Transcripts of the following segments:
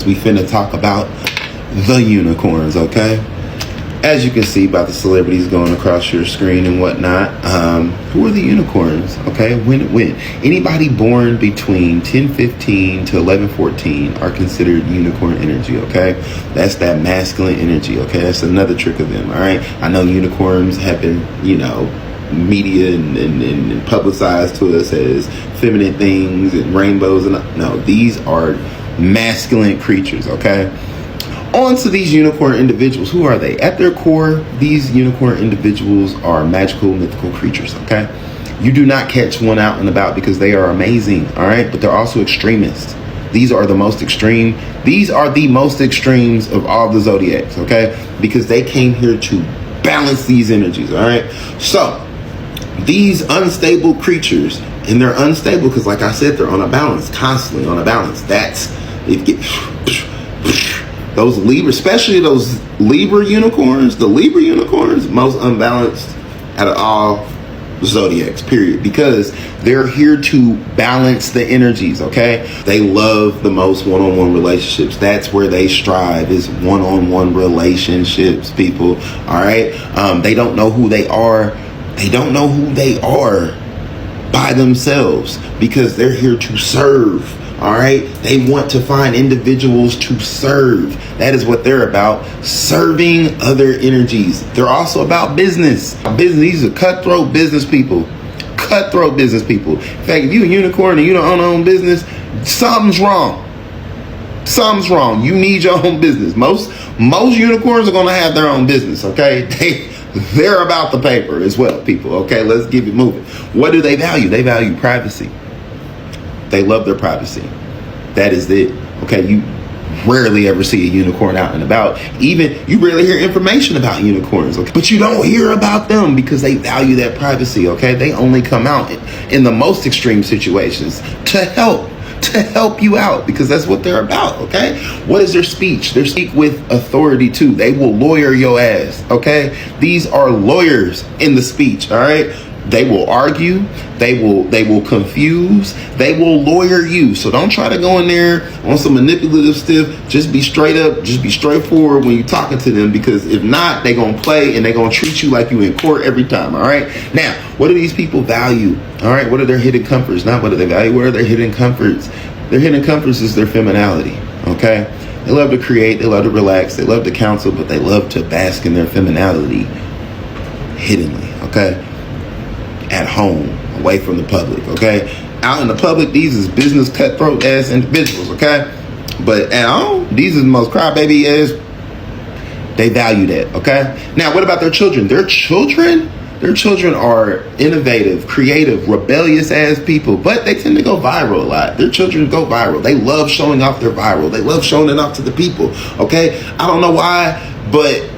We finna talk about the unicorns, okay? As you can see by the celebrities going across your screen and whatnot, who are the unicorns, okay? When anybody born between 10:15 to 11:14 are considered unicorn energy, okay? That's that masculine energy, okay? That's another trick of them, all right? I know unicorns have been, media and publicized to us as feminine things and rainbows, and no, these are masculine creatures, okay? On to these unicorn individuals. Who are they? At their core, these unicorn individuals are magical, mythical creatures, okay? You do not catch one out and about because they are amazing, all right? But they're also extremists. These are the most extreme. These are the most extremes of all the zodiacs, okay? Because they came here to balance these energies, all right? So, these unstable creatures, and they're unstable because, like I said, they're on a balance, constantly on a balance. That's, those Libra, especially those Libra unicorns, the Libra unicorns, most unbalanced out of all zodiacs, period. Because they're here to balance the energies, okay? They love the most one-on-one relationships. That's where they strive, is one-on-one relationships, people, all right? They don't know who they are. They don't know who they are by themselves because they're here to serve. All right. They want to find individuals to serve. That is what they're about. Serving other energies. They're also about business. These are cutthroat business people. Cutthroat business people. In fact, if you're a unicorn and you don't own business, something's wrong. Something's wrong. You need your own business. Most unicorns are going to have their own business. Okay. They're about the paper as well, people. Okay. Let's keep it moving. What do they value? They value privacy. They love their privacy. That is it. Okay, you rarely ever see a unicorn out and about. Even you rarely hear information about unicorns. Okay, but you don't hear about them because they value that privacy. Okay, they only come out in the most extreme situations to help you out because that's what they're about. Okay, what is their speech? They speak with authority too. They will lawyer your ass. Okay, these are lawyers in the speech. All right. They will argue, they will confuse, they will lawyer you. So don't try to go in there on some manipulative stuff. Just be straight up, just be straightforward when you're talking to them, because if not, they're going to play and they're going to treat you like you in court every time. All right. Now, what do these people value? All right. What are their hidden comforts? Not what do they value? What are their hidden comforts? Their hidden comforts is their femininity. Okay. They love to create, they love to relax, they love to counsel, but they love to bask in their femininity hiddenly. Okay. At home, away from the public, okay? Out in the public, these is business cutthroat ass individuals, okay? But at home, these is the most crybaby ass. They value that, okay? Now, what about their children? Their children are innovative, creative, rebellious ass people, but they tend to go viral a lot. Their children go viral. They love showing off their viral. They love showing it off to the people, okay? I don't know why, but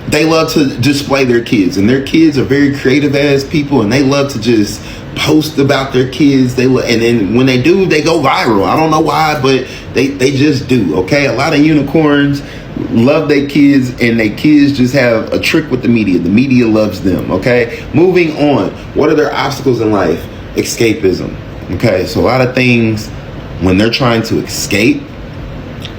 they love to display their kids, and their kids are very creative ass people, and they love to just post about their kids. And then when they do, they go viral. I don't know why, but they just do. Okay, a lot of unicorns love their kids, and their kids just have a trick with the media. The media loves them. Okay, moving on. What are their obstacles in life? Escapism. Okay, so a lot of things when they're trying to escape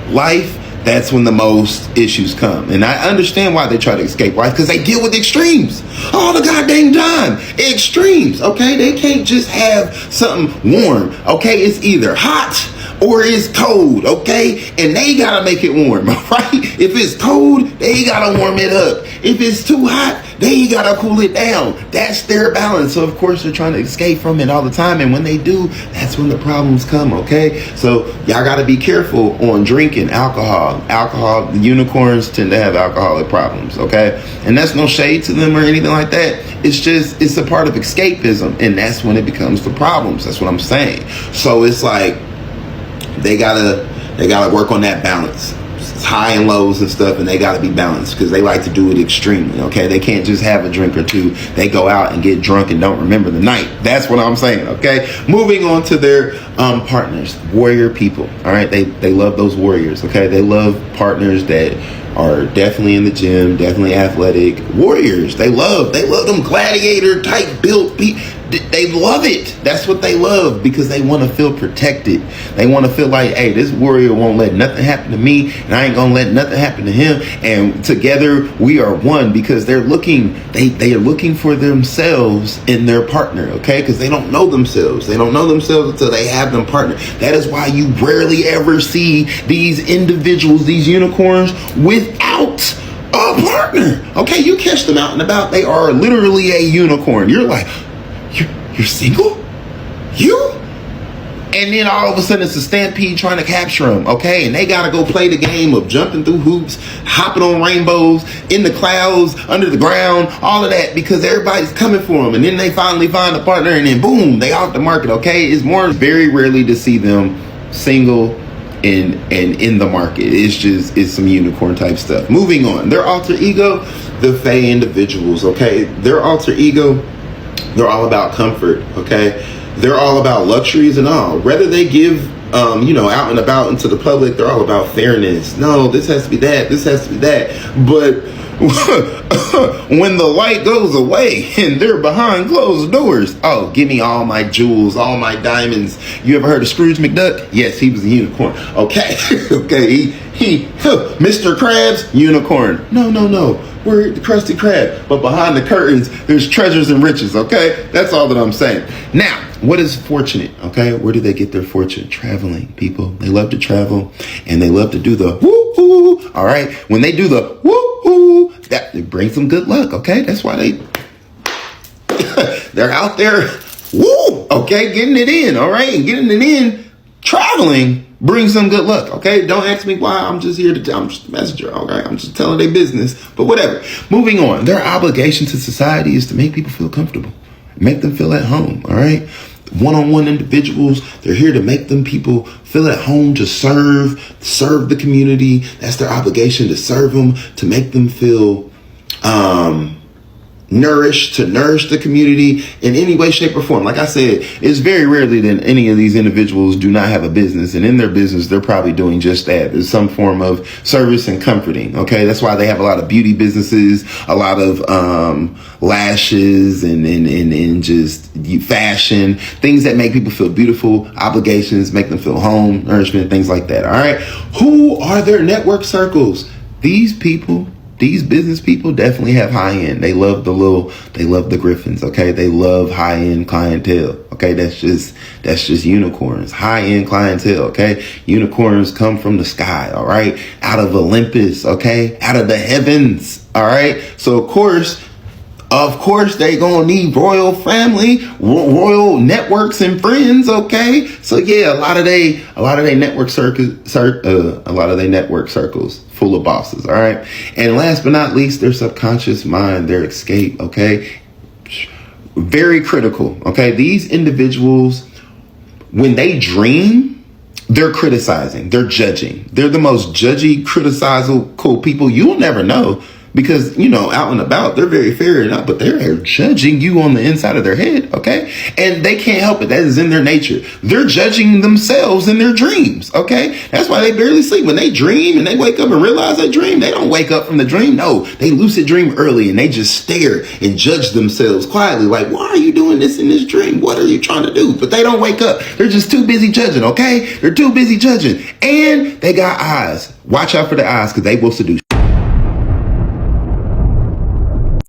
life, that's when the most issues come. And I understand why they try to escape life, because they deal with extremes all the goddamn time. Extremes, okay? They can't just have something warm, okay? It's either hot or it's cold, okay? And they gotta make it warm, right? If it's cold, they gotta warm it up. If it's too hot, they gotta cool it down. That's their balance. So of course they're trying to escape from it all the time. And when they do, that's when the problems come, okay? So y'all gotta be careful on drinking alcohol. The unicorns tend to have alcoholic problems, okay? And that's no shade to them or anything like that. It's a part of escapism, and that's when it becomes the problems. That's what I'm saying. So it's like they gotta work on that balance. It's high and lows and stuff, and they got to be balanced because they like to do it extremely, okay? They can't just have a drink or two. They go out and get drunk and don't remember the night. That's what I'm saying, okay? Moving on to their partners, warrior people, all right? They love those warriors, okay? They love partners that are definitely in the gym, definitely athletic. Warriors, they love them gladiator type built They love it. That's what they love, because they want to feel protected. They want to feel like, hey, this warrior won't let nothing happen to me, and I ain't gonna let nothing happen to him. And together we are one, because they're looking. They are looking for themselves in their partner. Okay, because they don't know themselves. They don't know themselves until they have them partner. That is why you rarely ever see these individuals, these unicorns, without a partner. Okay, you catch them out and about. They are literally a unicorn. You're like, you're single? You? And then all of a sudden it's a stampede trying to capture them, okay? And they gotta go play the game of jumping through hoops, hopping on rainbows, in the clouds, under the ground, all of that, because everybody's coming for them. And then they finally find a partner, and then boom, they off the market, okay? It's very rarely to see them single and in the market. It's some unicorn type stuff. Moving on, their alter ego, the Fae individuals, okay? Their alter ego, they're all about comfort, okay? They're all about luxuries and all. Whether they give, out and about into the public, they're all about fairness. No, this has to be that. This has to be that. But when the light goes away and they're behind closed doors, oh, give me all my jewels, all my diamonds. You ever heard of Scrooge McDuck? Yes, he was a unicorn. Okay, okay. He, Mr. Krabs, unicorn. No. We're the Krusty Krab. But behind the curtains, there's treasures and riches, okay? That's all that I'm saying. Now, what is fortunate, okay? Where do they get their fortune? Traveling, people. They love to travel, and they love to do the woo-hoo, all right? When they do the woo-hoo, that brings them good luck, okay? That's why they're out there, woo, okay? Getting it in, all right? And getting it in, traveling, bring some good luck, okay? Don't ask me why. I'm just here I'm just a messenger, okay? I'm just telling their business, but whatever. Moving on. Their obligation to society is to make people feel comfortable, make them feel at home, all right? One-on-one individuals, they're here to make them people feel at home, to serve the community. That's their obligation, to serve them, to make them feel nourished, to nourish the community in any way, shape, or form. Like I said, it's very rarely that any of these individuals do not have a business, and in their business, they're probably doing just that. There's some form of service and comforting. Okay, that's why they have a lot of beauty businesses, a lot of lashes, and just fashion, things that make people feel beautiful, obligations, make them feel home, nourishment, things like that. All right, who are their network circles? These people. These business people definitely have high end. They love the griffins. Okay. They love high end clientele. Okay. That's just unicorns, high end clientele. Okay. Unicorns come from the sky. All right. Out of Olympus. Okay. Out of the heavens. All right. So of course, they gonna need royal family, royal networks and friends. Okay, so yeah, a lot of they network circles full of bosses. All right, and last but not least, their subconscious mind, their escape. Okay, very critical. Okay, these individuals, when they dream, they're criticizing, they're judging. They're the most judgy, criticizable people you'll never know. Because, out and about, they're very fair enough, but they're judging you on the inside of their head, okay? And they can't help it. That is in their nature. They're judging themselves in their dreams, okay? That's why they barely sleep. When they dream and they wake up and realize they dream, they don't wake up from the dream. No, they lucid dream early, and they just stare and judge themselves quietly. Like, why are you doing this in this dream? What are you trying to do? But they don't wake up. They're just too busy judging, okay? They're too busy judging. And they got eyes. Watch out for the eyes, because they will seduce